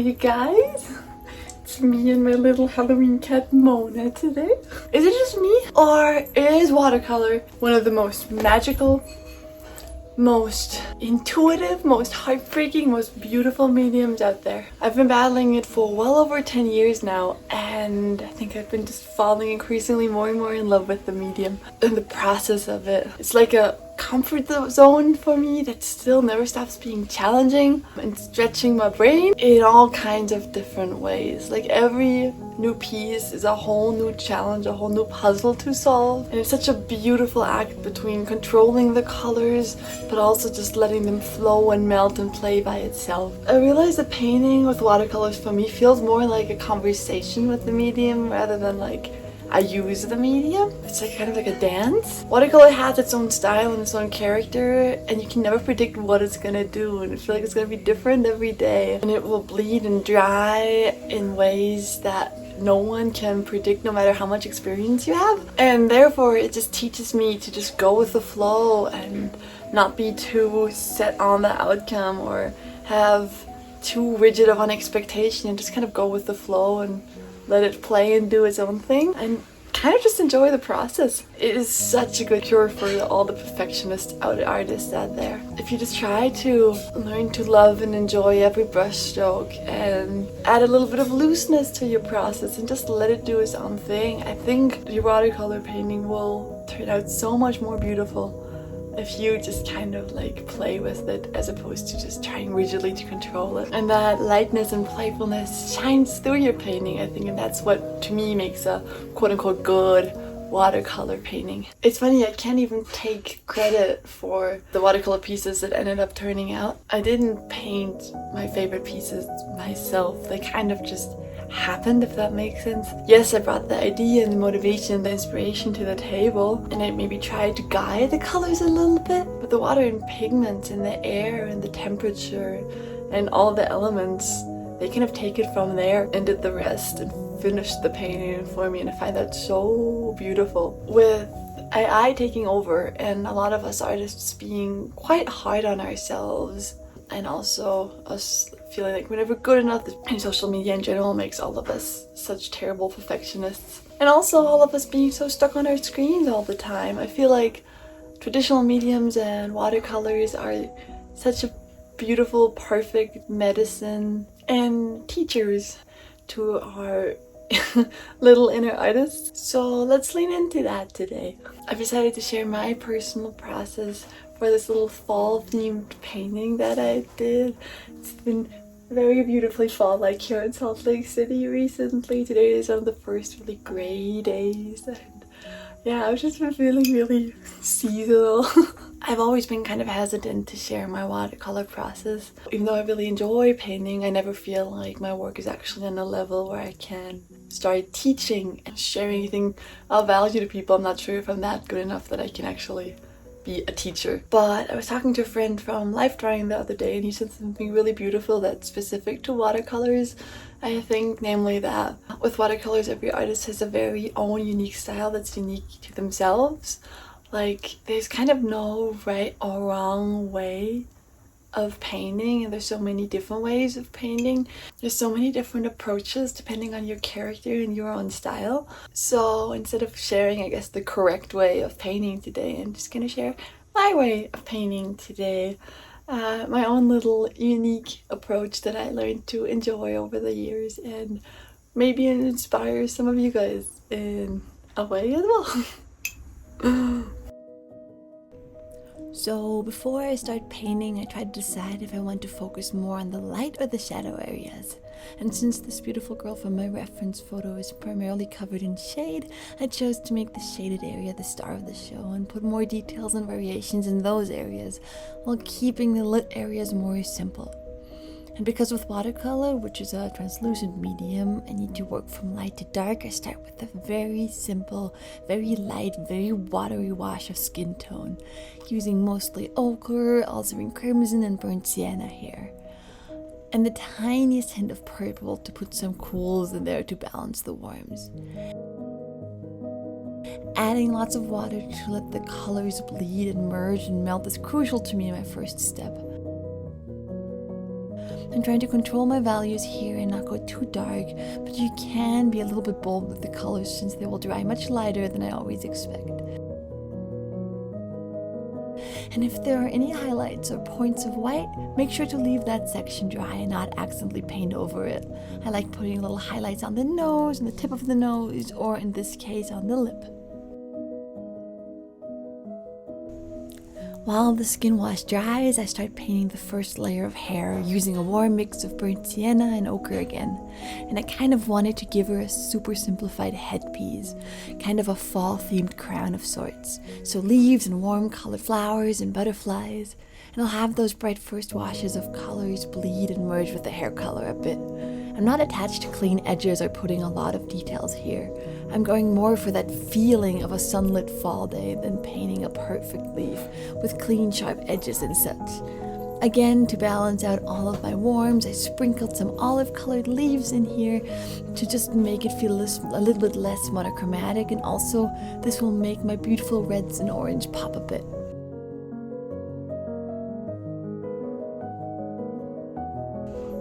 you guys? It's me and my little Halloween cat Mona today. Is it just me, or is watercolor one of the most magical, most intuitive, most heartbreaking, most beautiful mediums out there? I've been battling it for well over 10 years now, and I think I've been just falling increasingly more and more in love with the medium and the process of it. It's like a comfort zone for me that still never stops being challenging and stretching my brain in all kinds of different ways. Like every new piece is a whole new challenge, a whole new puzzle to solve, and it's such a beautiful act between controlling the colors but also just letting them flow and melt and play by itself. I realize that painting with watercolors for me feels more like a conversation with the medium rather than like I use the medium. It's like kind of like a dance. Watercolor has its own style and its own character, and you can never predict what it's gonna do, and I feel like it's gonna be different every day, and it will bleed and dry in ways that no one can predict no matter how much experience you have. And therefore it just teaches me to just go with the flow and not be too set on the outcome or have too rigid of an expectation, and just kind of go with the flow and let it play and do its own thing and kind of just enjoy the process. It is such a good cure for all the perfectionist artists out there. If you just try to learn to love and enjoy every brush stroke and add a little bit of looseness to your process and just let it do its own thing, I think your watercolor painting will turn out so much more beautiful if you just kind of like play with it as opposed to just trying rigidly to control it. And that lightness and playfulness shines through your painting, I think, and that's what to me makes a quote-unquote good watercolor painting. It's funny, I can't even take credit for the watercolor pieces that ended up turning out. I didn't paint my favorite pieces myself. They kind of just happened, if that makes sense. Yes, I brought the idea and the motivation and the inspiration to the table, and I maybe tried to guide the colors a little bit, but the water and pigments and the air and the temperature and all the elements, they kind of take it from there and did the rest and finished the painting for me, and I find that so beautiful. With AI taking over and a lot of us artists being quite hard on ourselves, and also us feeling like we're never good enough, and social media in general makes all of us such terrible perfectionists, and also all of us being so stuck on our screens all the time. I feel like traditional mediums and watercolors are such a beautiful, perfect medicine and teachers to our little inner artists. So let's lean into that today. I've decided to share my personal process for this little fall themed painting that I did. It's been very beautifully fall-like here in Salt Lake City recently. Today is one of the first really gray days, and yeah, I've just been feeling really seasonal. I've always been kind of hesitant to share my watercolor process. Even though I really enjoy painting, I never feel like my work is actually on a level where I can start teaching and sharing anything of value to people. I'm not sure if I'm that good enough that I can actually be a teacher. But I was talking to a friend from Life Drawing the other day, and he said something really beautiful that's specific to watercolors, I think, namely that with watercolors every artist has a very own unique style that's unique to themselves. Like there's kind of no right or wrong way of painting, and there's so many different ways of painting. There's so many different approaches depending on your character and your own style. So instead of sharing, I guess, the correct way of painting today, I'm just gonna share my way of painting today. My own little unique approach that I learned to enjoy over the years, and maybe it inspires some of you guys in a way as well. So before I start painting, I try to decide if I want to focus more on the light or the shadow areas. And since this beautiful girl from my reference photo is primarily covered in shade, I chose to make the shaded area the star of the show and put more details and variations in those areas, while keeping the lit areas more simple. And because with watercolor, which is a translucent medium, I need to work from light to dark, I start with a very simple, very light, very watery wash of skin tone, using mostly ochre, alizarin crimson, and burnt sienna here. And the tiniest hint of purple to put some cools in there to balance the warms. Adding lots of water to let the colors bleed and merge and melt is crucial to me in my first step. I'm trying to control my values here and not go too dark, but you can be a little bit bold with the colors since they will dry much lighter than I always expect. And if there are any highlights or points of white, make sure to leave that section dry and not accidentally paint over it. I like putting little highlights on the nose, and the tip of the nose, or in this case on the lip. While the skin wash dries, I start painting the first layer of hair using a warm mix of burnt sienna and ochre again. And I kind of wanted to give her a super simplified headpiece, kind of a fall-themed crown of sorts. So leaves and warm colored flowers and butterflies. And I'll have those bright first washes of colors bleed and merge with the hair color a bit. I'm not attached to clean edges or putting a lot of details here. I'm going more for that feeling of a sunlit fall day than painting a perfect leaf with clean sharp edges and such. Again, to balance out all of my warms, I sprinkled some olive colored leaves in here to just make it feel a little bit less monochromatic, and also this will make my beautiful reds and orange pop a bit.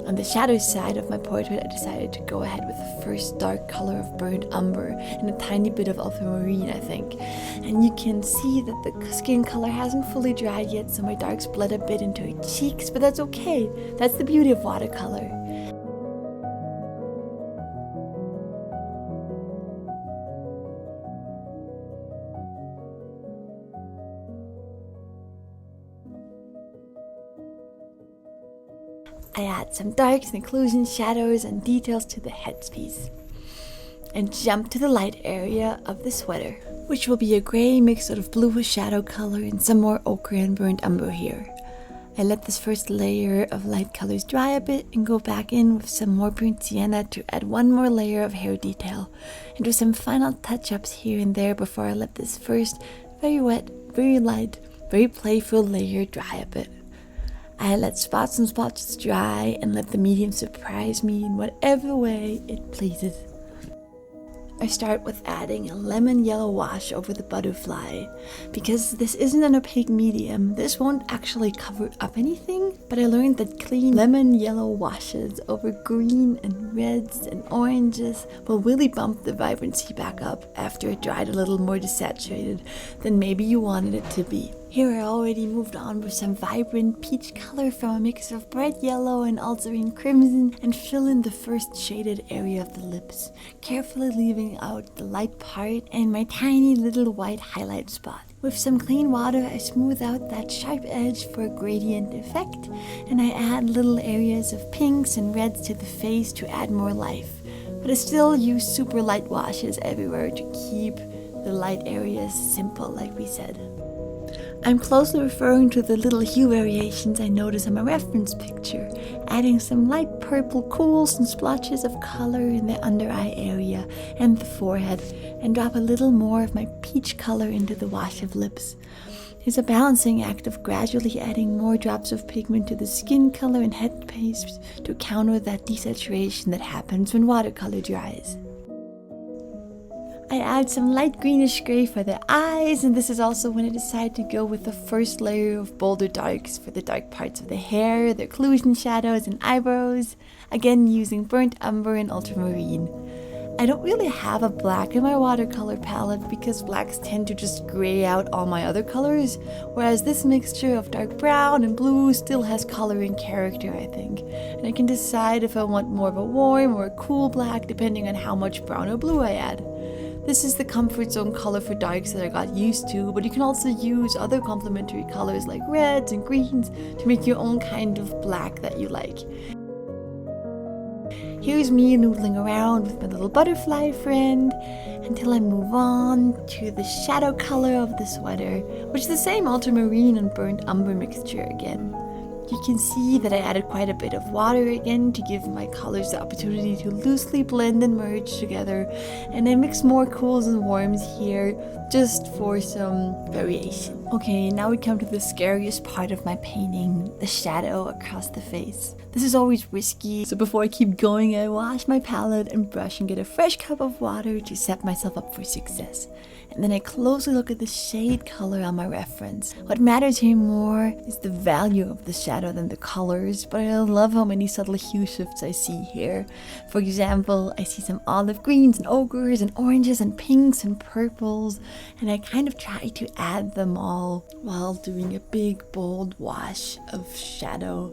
On the shadow side of my portrait, I decided to go ahead with the first dark color of burnt umber and a tiny bit of ultramarine, I think. And you can see that the skin color hasn't fully dried yet, so my darks bled a bit into her cheeks, but that's okay. That's the beauty of watercolor. I add some darks and occlusion shadows and details to the headpiece. And jump to the light area of the sweater, which will be a grey mix of bluish shadow color and some more ochre and burnt umber here. I let this first layer of light colors dry a bit and go back in with some more burnt sienna to add one more layer of hair detail, and do some final touch-ups here and there before I let this first very wet, very light, very playful layer dry a bit. I let spots and splotches dry and let the medium surprise me in whatever way it pleases. I start with adding a lemon yellow wash over the butterfly. Because this isn't an opaque medium, this won't actually cover up anything, but I learned that clean lemon yellow washes over green and reds and oranges will really bump the vibrancy back up after it dried a little more desaturated than maybe you wanted it to be. Here I already moved on with some vibrant peach color from a mix of bright yellow and ultramarine crimson, and fill in the first shaded area of the lips, carefully leaving out the light part and my tiny little white highlight spot. With some clean water, I smooth out that sharp edge for a gradient effect, and I add little areas of pinks and reds to the face to add more life. But I still use super light washes everywhere to keep the light areas simple, like we said. I'm closely referring to the little hue variations I noticed on my reference picture, adding some light purple cools and splotches of color in the under eye area and the forehead, and drop a little more of my peach color into the wash of lips. It's a balancing act of gradually adding more drops of pigment to the skin color and headpiece to counter that desaturation that happens when watercolor dries. I add some light greenish gray for the eyes, and this is also when I decide to go with the first layer of bolder darks for the dark parts of the hair, the occlusion shadows and eyebrows, again using burnt umber and ultramarine. I don't really have a black in my watercolor palette because blacks tend to just gray out all my other colors, whereas this mixture of dark brown and blue still has color and character, I think. And I can decide if I want more of a warm or a cool black depending on how much brown or blue I add. This is the comfort zone color for darks that I got used to, but you can also use other complementary colors like reds and greens to make your own kind of black that you like. Here's me noodling around with my little butterfly friend until I move on to the shadow color of the sweater, which is the same ultramarine and burnt umber mixture again. You can see that I added quite a bit of water again to give my colors the opportunity to loosely blend and merge together, and I mix more cools and warms here just for some variation. Okay, now we come to the scariest part of my painting, the shadow across the face. This is always risky, so before I keep going, I wash my palette and brush and get a fresh cup of water to set myself up for success. And then I closely look at the shade color on my reference. What matters here more is the value of the shadow than the colors, but I love how many subtle hue shifts I see here. For example, I see some olive greens and ochres and oranges and pinks and purples, and I kind of try to add them all while doing a big bold wash of shadow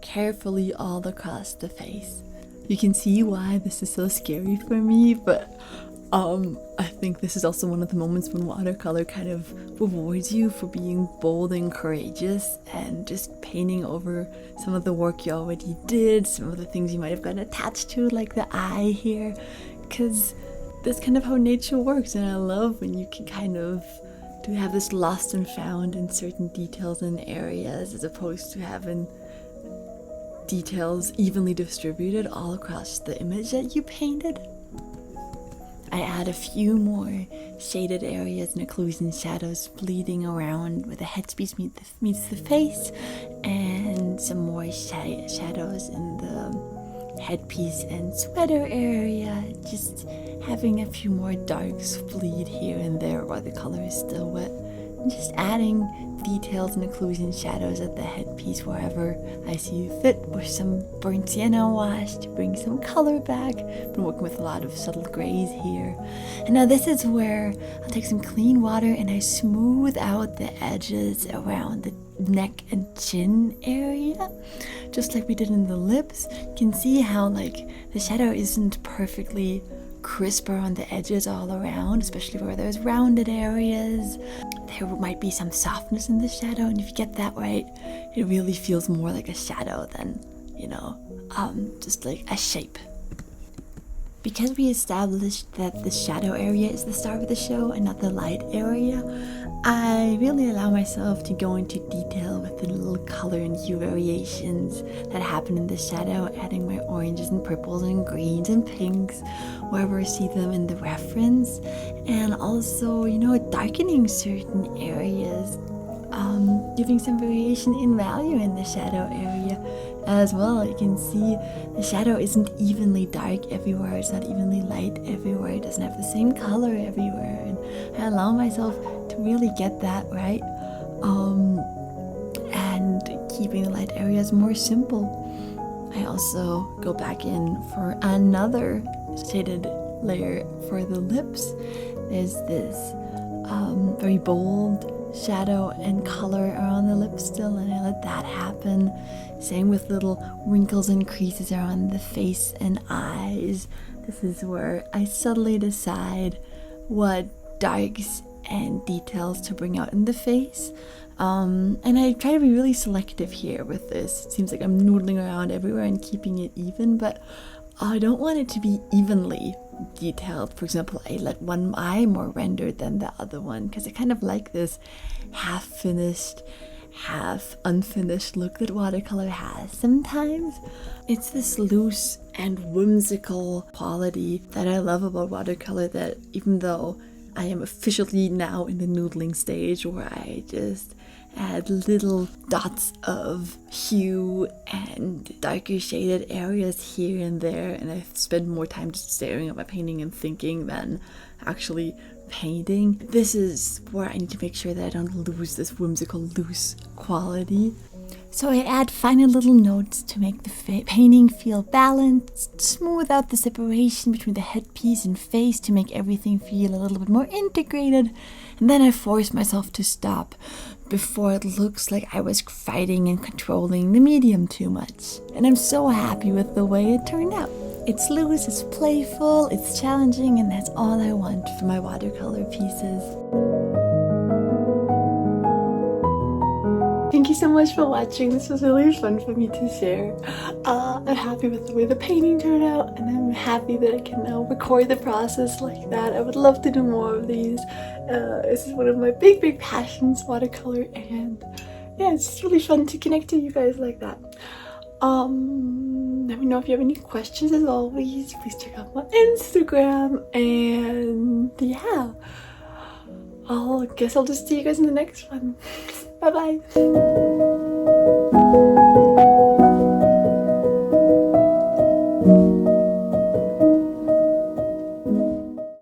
carefully all across the face. You can see why this is so scary for me, but I think this is also one of the moments when watercolor kind of rewards you for being bold and courageous and just painting over some of the work you already did, some of the things you might have gotten attached to, like the eye here, because that's kind of how nature works, and I love when you can kind of have this lost and found in certain details and areas as opposed to having details evenly distributed all across the image that you painted. I add a few more shaded areas and occlusion shadows bleeding around where the headpiece meets the face, and some more shadows in the headpiece and sweater area, just having a few more darks bleed here and there while the color is still wet, and just adding details and occlusion shadows at the headpiece wherever I see fit, with some burnt sienna wash to bring some color back. Been working with a lot of subtle grays here. And now this is where I'll take some clean water and I smooth out the edges around the neck and chin area, just like we did in the lips. You can see how like the shadow isn't perfectly crisp on the edges all around, especially where there's rounded areas. There might be some softness in the shadow, and if you get that right, it really feels more like a shadow than, just like a shape. Because we established that the shadow area is the star of the show and not the light area, I really allow myself to go into detail with the little color and hue variations that happen in the shadow, adding my oranges and purples and greens and pinks wherever I see them in the reference, and also, darkening certain areas, giving some variation in value in the shadow area as well. You can see the shadow isn't evenly dark everywhere, it's not evenly light everywhere, it doesn't have the same color everywhere, and I allow myself to really get that right, and keeping the light areas more simple. I also go back in for another shaded layer for the lips. There's this very bold shadow and color around the lips still, and I let that happen. Same with little wrinkles and creases around the face and eyes. This is where I subtly decide what darks and details to bring out in the face. And I try to be really selective here with this. It seems like I'm noodling around everywhere and keeping it even, but I don't want it to be evenly detailed. For example, I let one eye more rendered than the other one, because I kind of like this half finished, half unfinished look that watercolor has sometimes. It's this loose and whimsical quality that I love about watercolor, that even though I am officially now in the noodling stage where I just add little dots of hue and darker shaded areas here and there, and I spend more time just staring at my painting and thinking than actually painting. This is where I need to make sure that I don't lose this whimsical loose quality. So I add final little notes to make the painting feel balanced, smooth out the separation between the headpiece and face to make everything feel a little bit more integrated, and then I force myself to stop before it looks like I was fighting and controlling the medium too much. And I'm so happy with the way it turned out. It's loose, it's playful, it's challenging, and that's all I want for my watercolor pieces. Thank you so much for watching. This was really fun for me to share. I'm happy with the way the painting turned out, and I'm happy that I can now record the process like that. I would love to do more of these. This is one of my big passions, watercolor, and yeah, it's just really fun to connect to you guys like that. Let me know if you have any questions. As always, please check out my Instagram, and yeah, I'll guess I'll just see you guys in the next one. Bye bye.